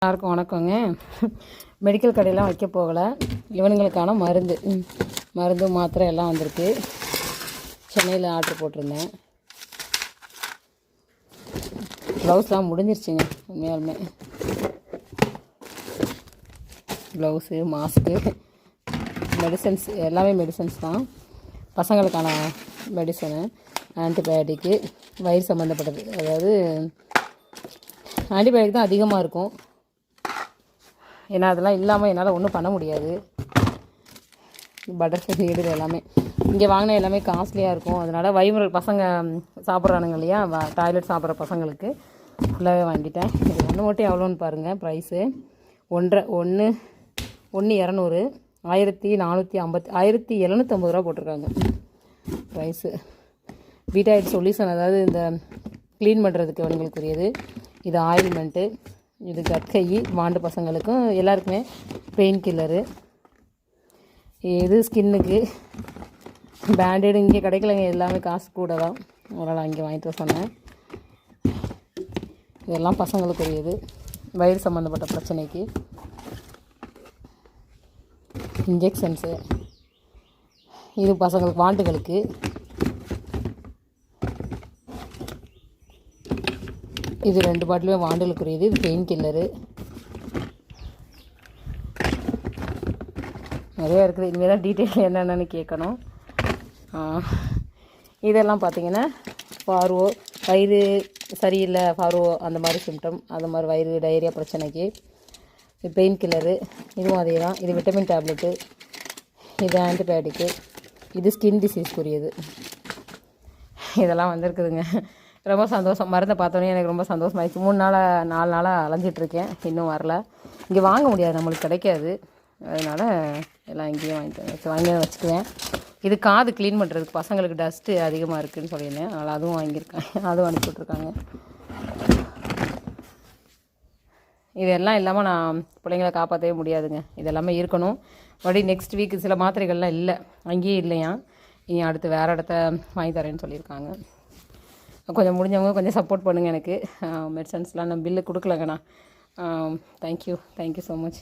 எல்லாருக்கும் வணக்கங்க. மெடிக்கல் கடையெல்லாம் வைக்க போகலை. இவனுங்களுக்கான மருந்து மாத்திரை எல்லாம் வந்திருக்கு. சென்னையில் ஆர்டர் போட்டிருந்தேன். ப்ளவுஸ்லாம் முடிஞ்சிருச்சுங்க. உண்மையாலுமே ப்ளவுஸு, மாஸ்க்கு, மெடிசன்ஸ் எல்லாமே மெடிசன்ஸ் தான். பசங்களுக்கான மெடிசனு, ஆன்டிபயோட்டிக்கு, வயிறு சம்மந்தப்பட்டது. அதாவது ஆன்டிபயோட்டிக் தான் அதிகமாக இருக்கும். ஏன்னா அதெல்லாம் இல்லாமல் என்னால் ஒன்றும் பண்ண முடியாது. பட்டர்ஃப்ளை நீடில் எல்லாமே இங்கே வாங்கின எல்லாமே காஸ்ட்லியாக இருக்கும். அதனால் வழிமுறை பசங்க சாப்பிட்றானுங்க இல்லையா, டாய்லெட் சாப்பிட்ற பசங்களுக்கு ஃபுல்லாகவே வாங்கிட்டேன். இது ஒன்று மட்டும் எவ்வளோன்னு பாருங்கள். ப்ரைஸு 1.200 1750 ரூபா போட்டிருக்காங்க ப்ரைஸு. பீட்டாய்டு சொல்யூஷன், அதாவது இந்த க்ளீன் பண்ணுறதுக்கு அவங்களுக்குரியது. இது ஆயில்மெண்ட்டு, இது கற்கை, வாண்டு பசங்களுக்கும் எல்லாருக்குமே பெயின் கில்லரு. இது ஸ்கின்னுக்கு பேண்டேடு. இங்கே கிடைக்கலைங்க, எல்லாமே காசு கூட தான். அதனால் அங்கே வாங்கிட்டு வர சொன்னேன். இதெல்லாம் பசங்களுக்குரியது, வயிறு சம்மந்தப்பட்ட பிரச்சனைக்கு. இன்ஜெக்ஷன்ஸு, இது பசங்களுக்கு வாண்டுகளுக்கு. இது 2 பாட்டிலுமே வாண்டலுக்குரியது. இது பெயின் கில்லரு. நிறையா இருக்குது. இனிமேல் தான் டீட்டெயில் என்னென்னு கேட்கணும். இதெல்லாம் பார்த்திங்கன்னா ஃபார்வோ, வயிறு சரியில்லை, ஃபார்வோ அந்த மாதிரி சிம்டம், அந்த மாதிரி வயிறு டயரியா பிரச்சனைக்கு. இது பெயின் கில்லரு. இதுவும் அதே தான். இது விட்டமின் டேப்லெட்டு. இது ஆன்டிபயோட்டிக்கு. இது ஸ்கின் டிசீஸ்க்குரியது. இதெல்லாம் வந்திருக்குதுங்க. ரொம்ப சந்தோஷம். மருந்தை பார்த்தோன்னே எனக்கு ரொம்ப சந்தோஷமாயிடுச்சு. 4 நாளாக அலைஞ்சிட்ருக்கேன், இன்னும் வரல. இங்கே வாங்க முடியாது, நம்மளுக்கு கிடைக்காது. அதனால் எல்லாம் இங்கேயும் வாங்கி வச்சுக்குவேன். இது காது க்ளீன் பண்ணுறதுக்கு, பசங்களுக்கு டஸ்ட்டு அதிகமாக இருக்குதுன்னு சொல்லியிருந்தேன். அதனால் அதுவும் வாங்கியிருக்கேன், அதுவும் அனுப்பிவிட்ருக்காங்க. இதெல்லாம் இல்லாமல் நான் பிள்ளைங்களை காப்பாற்றவே முடியாதுங்க. இதெல்லாமே இருக்கணும். மறுபடியும் நெக்ஸ்ட் வீக் சில மாத்திரைகள்லாம் இல்லை, அங்கேயே இல்லையா. இனி அடுத்து வேறு இடத்த வாங்கி தரேன்னு சொல்லியிருக்காங்க. கொஞ்சம் முடிஞ்சவங்க கொஞ்சம் சப்போர்ட் பண்ணுங்கள் எனக்கு. மெடிசன்ஸ்லாம் நான் பில்லு கொடுக்கலங்கண்ணா. Thank you so much.